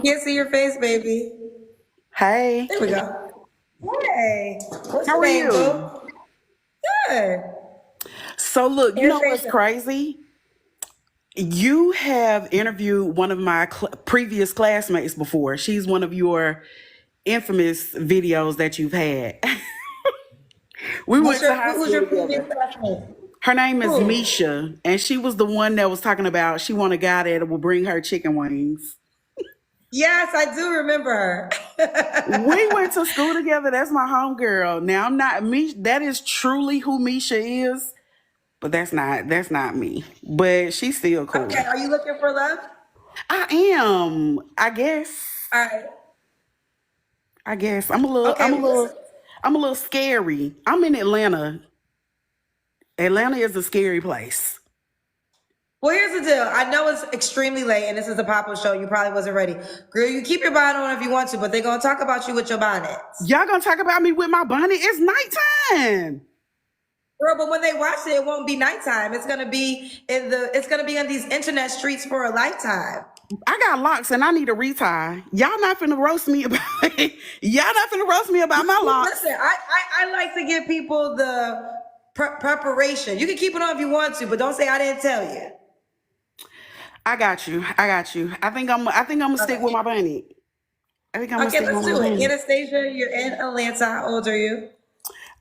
Can't see your face, baby. Hey, There we go. Hey, what's how your are name, you? boo? Good. So, look, you know what's Anastasia. crazy? You have interviewed one of my previous classmates before. She's one of your infamous videos that you've had. We went to high Who's school your previous together. classmate? Her name is Who? Misha, and she was the one that was talking about she want a guy that will bring her chicken wings. Yes, I do remember her. We went to school together. That's my homegirl. Now I'm not me. That is truly who Misha is. But that's not me. But she's still Okay, cool. are you looking for love? I am. I guess. All right. I guess. I'm a little Okay, I'm a well, listen. little I'm a little scary. I'm in Atlanta. Atlanta is a scary place. Well, here's the deal. I know it's extremely late, and this is a pop-up show. You probably wasn't ready. Girl, you keep your bonnet on if you want to, but they're gonna talk about you with your bonnets. Y'all gonna talk about me with my bonnet? It's nighttime. Girl, but when they watch it, it won't be nighttime. It's gonna be on these internet streets for a lifetime. I got locks and I need a retie. Y'all not finna roast me about it. Y'all not finna roast me about my locks. Listen, I like to give people the preparation. You can keep it on if you want to, but don't say I didn't tell you. I got you. I got you. I think I'm gonna stick with Okay. my bonnet. I think I'm gonna Okay, stick with let's my do it. bonnet. Anastasia, you're in Atlanta. How old are you?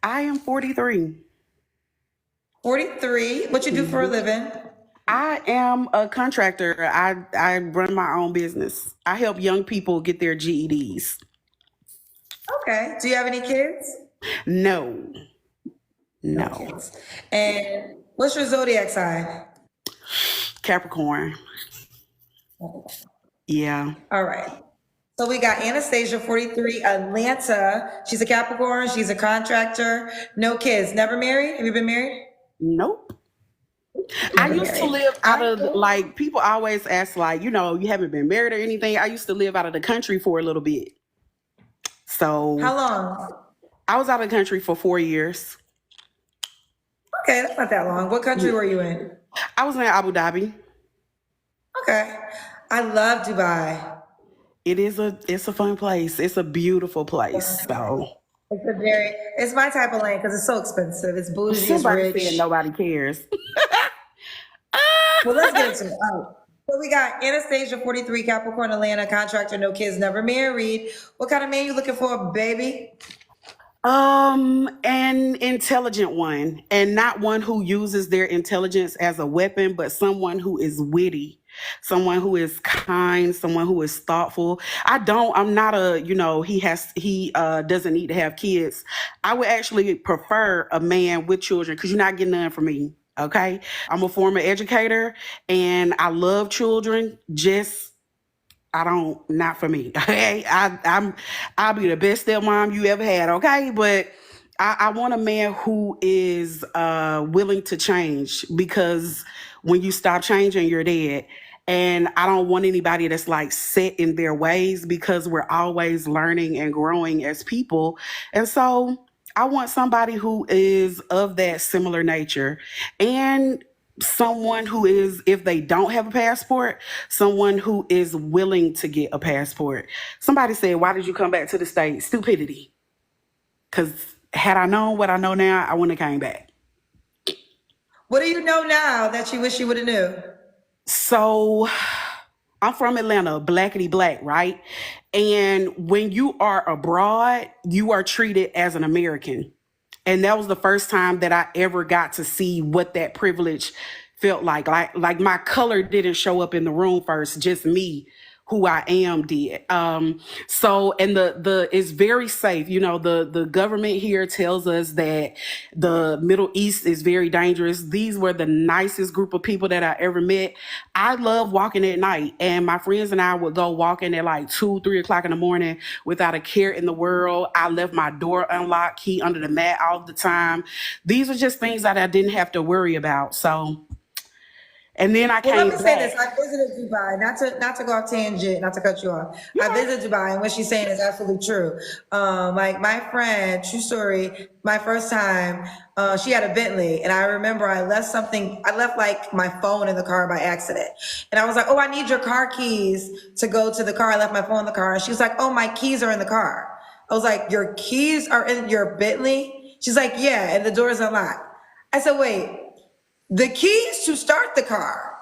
I am 43. 43. What you do for a living? I am a contractor. I run my own business. I help young people get their GEDs. Okay. Do you have any kids? No, No no. kids. And what's your zodiac sign? Capricorn. Yeah. All right. So we got Anastasia, 43, Atlanta. She's a Capricorn. She's a contractor. No kids. Never married? Have you been married? Nope. I Never used to married. live All out right, of cool. like people always ask like, you haven't been married or anything. I used to live out of the country for a little bit. So How long? I was out of the country for 4 years. Okay, that's not that long. What country Yeah. were you in? I was in Abu Dhabi. Okay. I love Dubai. It's a fun place. It's a beautiful place. So It's my type of land because it's so expensive. It's bougie, it's somebody said rich. nobody cares. Well, let's get into it. All right. So we got Anastasia, 43, Capricorn, Atlanta, contractor, no kids, never married. What kind of man you looking for, baby? An intelligent one, and not one who uses their intelligence as a weapon, but someone who is witty, someone who is kind, someone who is thoughtful. I'm not he doesn't need to have kids. I would actually prefer a man with children because you're not getting none from me. Okay. I'm a former educator and I love children. Just I don't, not for me. Okay, I'll be the best stepmom you ever had. Okay, but I want a man who is willing to change because when you stop changing, you're dead. And I don't want anybody that's like set in their ways because we're always learning and growing as people. And so I want somebody who is of that similar nature and someone who is, if they don't have a passport, someone who is willing to get a passport. Somebody said, why did you come back to the States? Stupidity. Because had I known what I know now, I wouldn't have came back. What do you know now that you wish you would have knew? So I'm from Atlanta, blackity black, right? And when you are abroad, you are treated as an American. And that was the first time that I ever got to see what that privilege felt like. Like my color didn't show up in the room first, just me, who I am did. So and the it's very safe. The government here tells us that the Middle East is very dangerous. These were the nicest group of people that I ever met. I love walking at night, and my friends and I would go walking at like 2, 3 o'clock in the morning without a care in the world. I left my door unlocked, key under the mat all the time. These are just things that I didn't have to worry about. So And then I Well, let came me say this. back. I visited Dubai, not to go off tangent, not to cut you off. I Yeah. visited Dubai, and what she's saying is absolutely true. Like my friend, true story, my first time, she had a Bentley, and I remember I left something. I left like my phone in the car by accident, and I was like, "Oh, I need your car keys to go to the car." I left my phone in the car, and she was like, "Oh, my keys are in the car." I was like, "Your keys are in your Bentley?" She's like, "Yeah, and the door is unlocked." I said, "Wait." The keys to start the car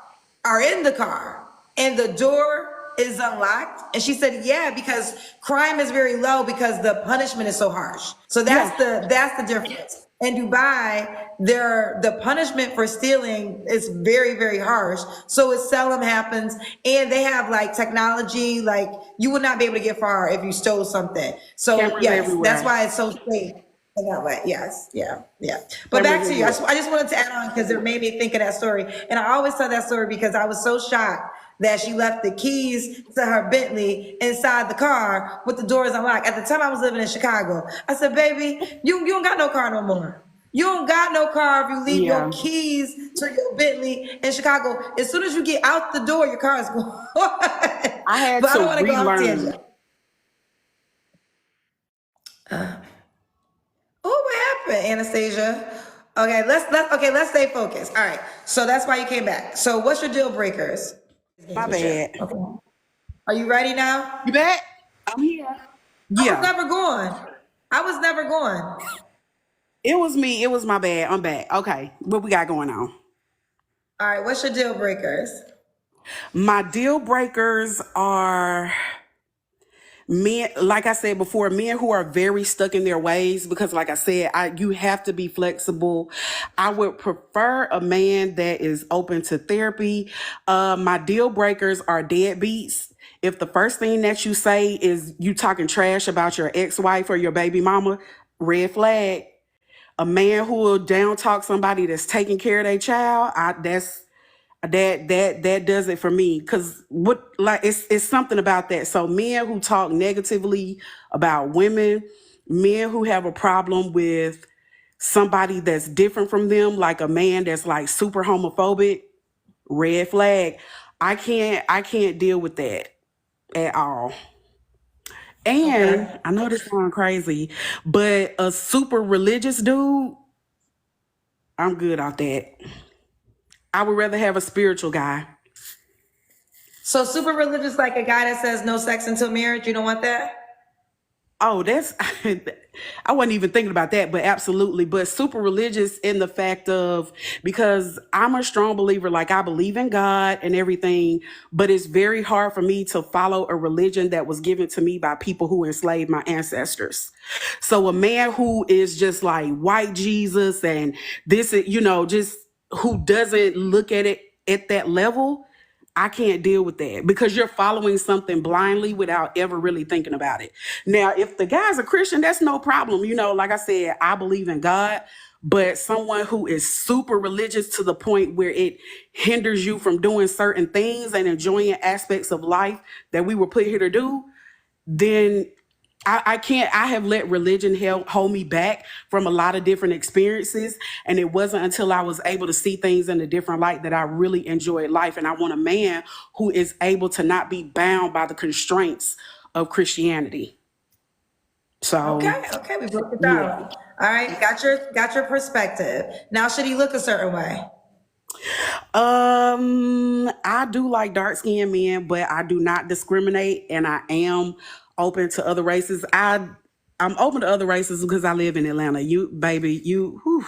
are in the car and the door is unlocked. And she said, yeah, because crime is very low because the punishment is so harsh. So Yeah. that's the difference. In Dubai, the punishment for stealing is very, very harsh. So it seldom happens. And they have like technology, like you would not be able to get far if you stole something. So Cameras yes, that's everywhere. why it's so safe. In that way, yes, yeah, yeah. But Cameras back to you. everywhere. I just wanted to add on because it made me think of that story. And I always tell that story because I was so shocked that she left the keys to her Bentley inside the car with the doors unlocked. At the time I was living in Chicago. I said, baby, you don't got no car no more. You don't got no car if you leave your Yeah. keys to your Bentley in Chicago. As soon as you get out the door, your car is gone. I had But I to don't want to go off relearn. tangent. Oh, what happened, Anastasia? Let's stay focused. All right. So that's why you came back. So what's your deal breakers? My With you. bad. Okay. Are you ready now? You back? I'm here. I was Yeah. never gone. I was never gone. It was me. It was my bad. I'm back. Okay. What we got going on? All right. What's your deal breakers? My deal breakers are men, like I said before, men who are very stuck in their ways, because like I said, you have to be flexible. I would prefer a man that is open to therapy. My deal breakers are deadbeats. If the first thing that you say is you talking trash about your ex-wife or your baby mama, red flag. A man who will down talk somebody that's taking care of their child, that does it for me. Cause what, like, it's something about that. So men who talk negatively about women, men who have a problem with somebody that's different from them, like a man that's like super homophobic, red flag. I can't deal with that at all. Okay. And I know this sounds crazy, but a super religious dude, I'm good off that. I would rather have a spiritual guy. So super religious, like a guy that says no sex until marriage. You don't want that? Oh, that's I wasn't even thinking about that, but absolutely. But super religious in the fact of, because I'm a strong believer, like I believe in God and everything, but it's very hard for me to follow a religion that was given to me by people who enslaved my ancestors. So a man who is just like white Jesus and this, just who doesn't look at it at that level, I can't deal with that because you're following something blindly without ever really thinking about it. Now, if the guy's a Christian, that's no problem. Like I said, I believe in God, but someone who is super religious to the point where it hinders you from doing certain things and enjoying aspects of life that we were put here to do, then I can't. I have let religion hold me back from a lot of different experiences. And it wasn't until I was able to see things in a different light that I really enjoyed life. And I want a man who is able to not be bound by the constraints of Christianity. So, Okay, we broke it yeah. down. All right, got your perspective. Now, should he look a certain way? I do like dark skinned men, but I do not discriminate, and I am open to other races. I'm open to other races because I live in Atlanta. You, baby, whew.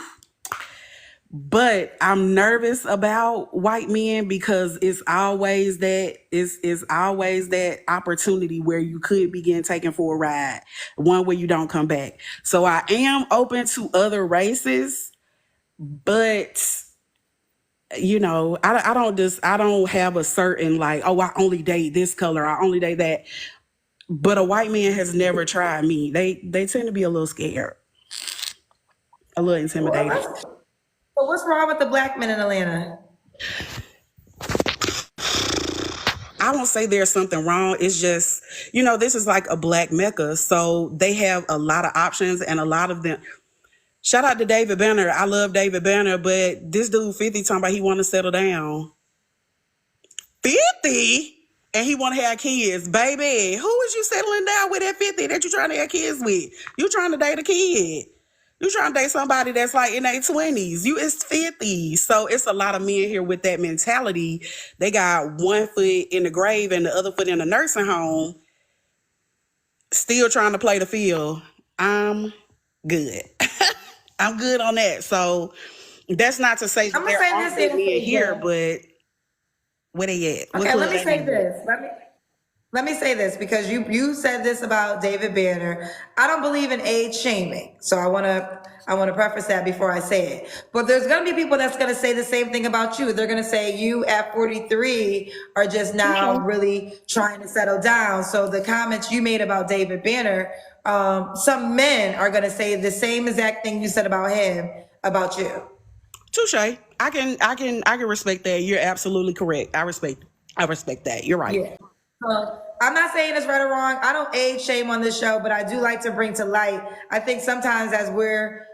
But I'm nervous about white men because it's always that opportunity where you could begin taken for a ride, one where you don't come back. So I am open to other races, but I don't have a certain like, oh, I only date this color, I only date that. But a white man has never tried me. They tend to be a little scared, a little Well, intimidated. so what's wrong with the black men in Atlanta? I won't say there's something wrong. It's just, this is like a black mecca. So they have a lot of options and a lot of them. Shout out to David Banner. I love David Banner, but this dude 50 talking about he want to settle down. 50 and he want to have kids, baby. Who is you settling down with at 50 that you trying to have kids with? You trying to date a kid. You trying to date somebody that's like in their 20s. You is 50. So it's a lot of men here with that mentality. They got one foot in the grave and the other foot in a nursing home, still trying to play the field. I'm good. I'm good on that. So that's not to say that I'm gonna there say aren't this good men here, here. but where they at? What Okay, let club me they say in? this. Let me say this because you said this about David Banner. I don't believe in age shaming, so I wanna preface that before I say it. But there's gonna be people that's gonna say the same thing about you. They're gonna say you at 43 are just now Okay. really trying to settle down. So the comments you made about David Banner, some men are gonna say the same exact thing you said about him about you. Touche. I can respect that. You're absolutely correct. I respect that. You're right. Yeah. I'm not saying it's right or wrong. I don't age shame on this show, but I do like to bring to light. I think sometimes as we're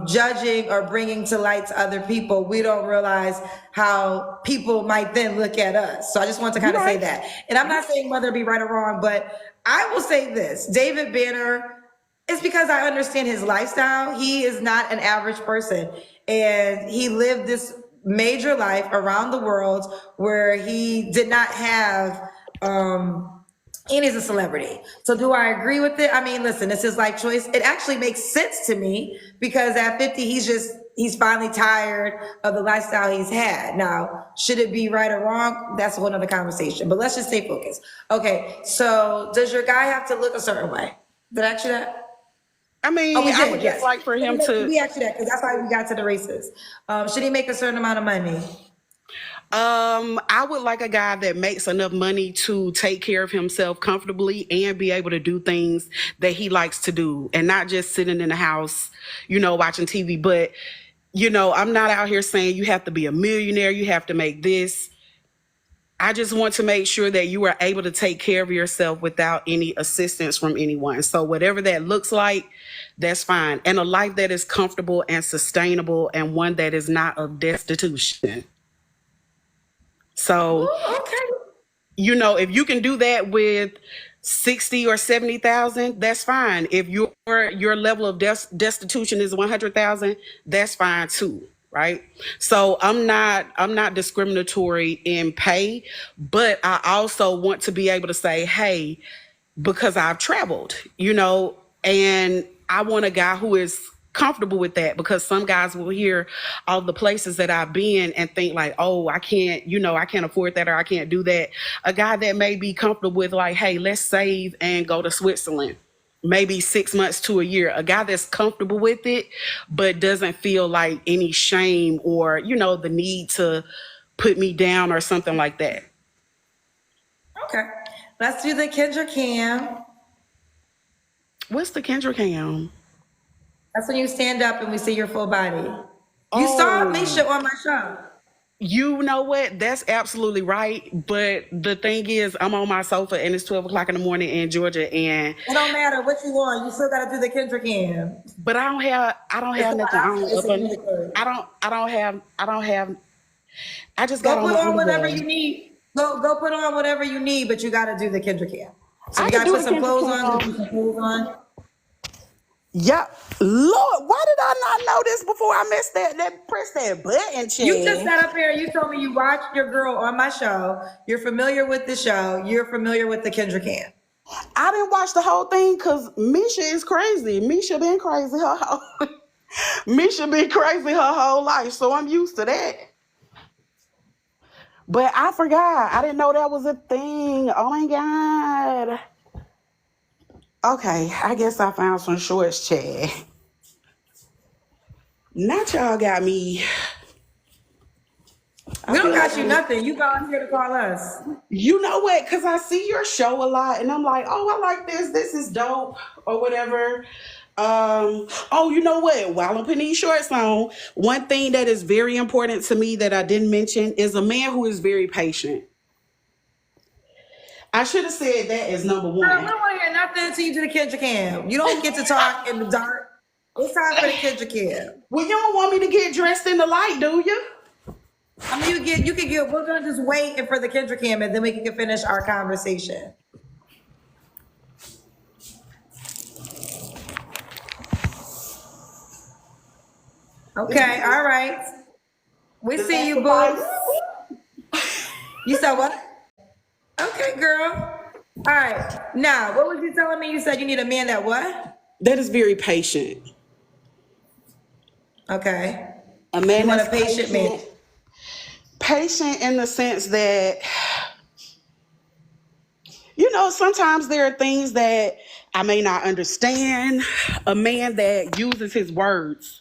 judging or bringing to light to other people, we don't realize how people might then look at us. So I just want to You're kind of say right. that. And I'm not saying whether it be right or wrong, but I will say this. David Banner, it's because I understand his lifestyle. He is not an average person. And he lived this major life around the world where he did not have, and he's a celebrity. So do I agree with it? I mean, listen, it's his life choice. It actually makes sense to me because at 50, he's finally tired of the lifestyle he's had. Now, should it be right or wrong? That's a whole nother conversation, but let's just stay focused. Okay. So does your guy have to look a certain way? Did I ask you that? I Oh, mean, we I would did, just yes. like for him to We asked you that because that's why we got to the races. Should he make a certain amount of money? I would like a guy that makes enough money to take care of himself comfortably and be able to do things that he likes to do and not just sitting in the house, watching TV. But, I'm not out here saying you have to be a millionaire, you have to make this. I just want to make sure that you are able to take care of yourself without any assistance from anyone. So, whatever that looks like, that's fine. And a life that is comfortable and sustainable and one that is not of destitution. So, Ooh, okay. if you can do that with 60 or 70,000, that's fine. If your level of destitution is 100,000, that's fine too, right? So I'm not discriminatory in pay, but I also want to be able to say, hey, because I've traveled, and I want a guy who is comfortable with that because some guys will hear all the places that I've been and think like, oh, I can't afford that or I can't do that. A guy that may be comfortable with like, hey, let's save and go to Switzerland. Maybe 6 months to a year. A guy that's comfortable with it, but doesn't feel like any shame or, the need to put me down or something like that. Okay. Let's do the Kendra Cam. What's the Kendrick Ham? That's when you stand up and we see your full body. You saw Oh, Misha on my show. you know what? That's absolutely right. But the thing is, I'm on my sofa and it's 12 o'clock in the morning in Georgia, and It don't matter what you want. You still got to do the Kendra Cam. but I don't It's have called nothing on it's up a on. unicorn. I don't have. I just got Go on put my on whatever underwear. you need. Go put on whatever you need, but you got to do the Kendra Cam. So I you can got to do put the some Kendrick clothes on. Go Cam. put some clothes on. Yeah, Lord, why did I not know this before I missed that press that button, You just Chad? sat up here. You told me you watched your girl on my show. You're familiar with the show. You're familiar with the Kendra Cam. I didn't watch the whole thing because Misha is crazy. Misha been crazy her whole Misha been crazy her whole life, so I'm used to that. But I forgot. I didn't know that was a thing. Oh my god. Okay, I guess I found some shorts, Chad. Not y'all got me. I We don't feel like got you nothing. You got here to call us. you know what? Because I see your show a lot, and I'm like, oh, I like this. This is dope, or whatever. Oh, you know what? While I'm putting these shorts on, one thing that is very important to me that I didn't mention is a man who is very patient. I should have said that as number Girl, we one. don't want to hear nothing until you do the Kendra Cam. You don't get to talk in the dark. It's time for the Kendra Cam. Well, you don't want me to get dressed in the light, do you? I mean, you could get, we're gonna just wait for the Kendra cam and then we can finish our conversation. Okay, all right. We Does see that you, suffice? boo. You said what? Okay, girl. All right. Now, what was you telling me? You said you need a man that what? That is very patient. Okay. A You man want a that's patient man. patient. Patient in the sense that, sometimes there are things that I may not understand. A man that uses his words.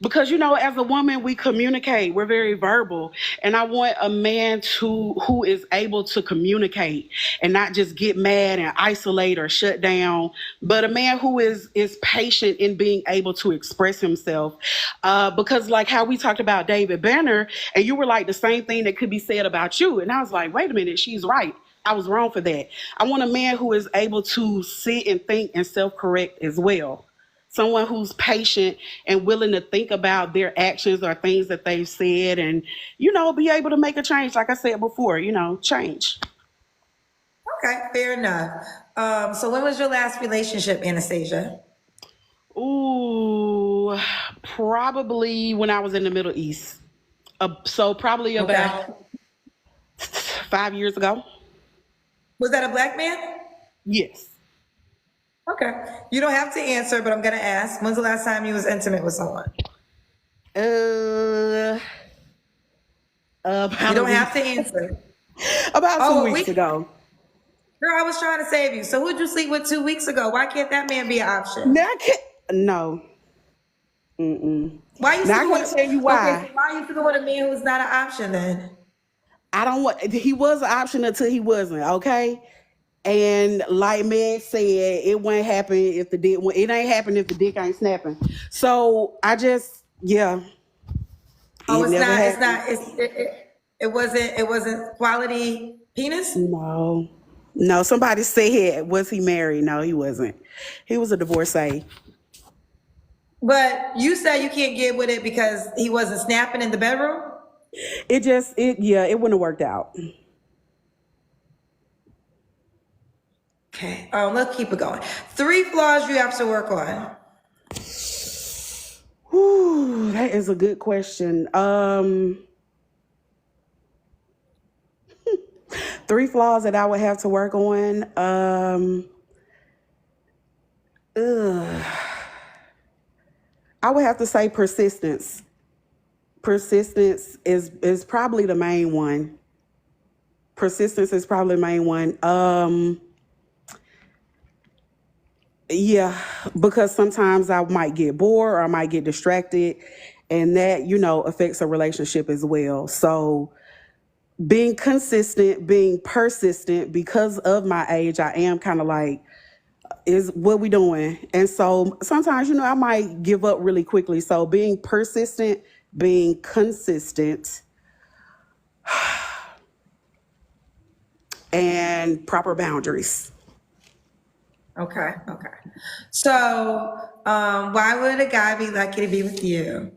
Because as a woman we communicate, we're very verbal, and I want a man who is able to communicate and not just get mad and isolate or shut down, but a man who is patient in being able to express himself. Because like how we talked about David Banner, and you were like the same thing that could be said about you, and I was like, wait a minute, she's right. I was wrong for that. I want a man who is able to sit and think and self-correct as well. Someone who's patient and willing to think about their actions or things that they've said, and be able to make a change, like I said before, change. Okay, fair enough. So when was your last relationship, Anastasia? Ooh, probably when I was in the Middle East. So probably Okay. about 5 years ago. Was that a black man? Yes. Okay. You don't have to answer, but I'm gonna ask. When's the last time you was intimate with someone? uh You about a don't have week to answer. about two Oh, a weeks week? ago. Girl, I was trying to save you. So who'd you sleep with 2 weeks ago? Why can't that man be an option? Now I can't. No. Mm-mm. Why you Now I sleeping gotta with? tell you Okay, so why. why you sleeping with a man who's not an option then? I don't want. He was an option until he wasn't. Okay. And like Meg said, it won't happen if the dick. It ain't happen if the dick ain't snapping. So I just, yeah, Oh, it never it's happened. not, it wasn't quality penis? No, no. Somebody said, was he married? No, he wasn't. He was a divorcee. But you said you can't get with it because he wasn't snapping in the bedroom? It wouldn't have worked out. Okay, let's keep it going. 3 flaws you have to work on. Whew, that is a good question. 3 flaws that I would have to work on. Ugh. I would have to say persistence. Persistence is probably the main one. Persistence is probably the main one. Yeah, because sometimes I might get bored or I might get distracted, and that affects a relationship as well. So being consistent, being persistent, because of my age, I am kind of like, is what we doing? And so sometimes, I might give up really quickly. So being persistent, being consistent, and proper boundaries. Okay, okay. So, why would a guy be lucky to be with you?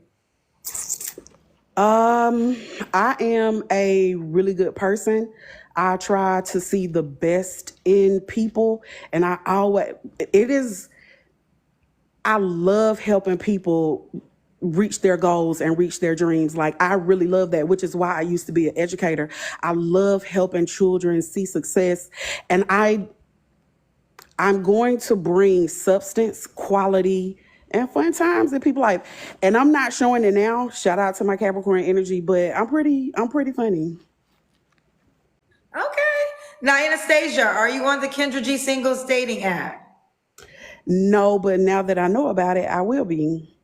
I am a really good person. I try to see the best in people, and I love helping people reach their goals and reach their dreams. Like I really love that, which is why I used to be an educator. I love helping children see success, and I'm going to bring substance, quality, and fun times in people's life. And I'm not showing it now. Shout out to my Capricorn energy, but I'm pretty funny. Okay. Now, Anastasia, are you on the Kendra G Singles dating app? No, but now that I know about it, I will be.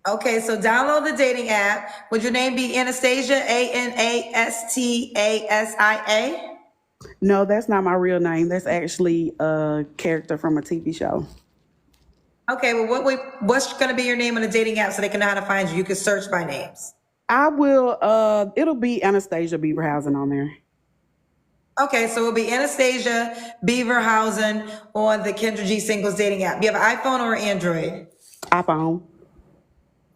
Okay, so download the dating app. Would your name be Anastasia, Anastasia? No, that's not my real name. That's actually a character from a TV show. Okay, well, what's going to be your name on the dating app so they can know how to find you? You can search by names. I will it'll be Anastasia Beaverhausen on there. Okay, so it'll be Anastasia Beaverhausen on the Kendra G Singles dating app. Do you have an iPhone or Android? iPhone.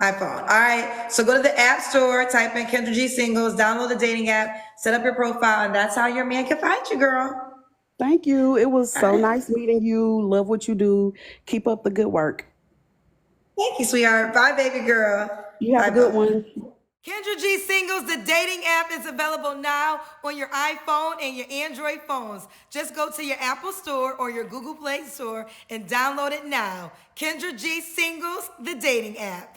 iPhone. All right. So go to the App Store, type in Kendra G Singles, download the dating app, set up your profile, and that's how your man can find you, girl. Thank you. It was All so right. nice meeting you. Love what you do. Keep up the good work. Thank you, sweetheart. Bye, baby girl. You have Bye, a good bye. one. Kendra G Singles, the dating app is available now on your iPhone and your Android phones. Just go to your Apple Store or your Google Play Store and download it now. Kendra G Singles, the dating app.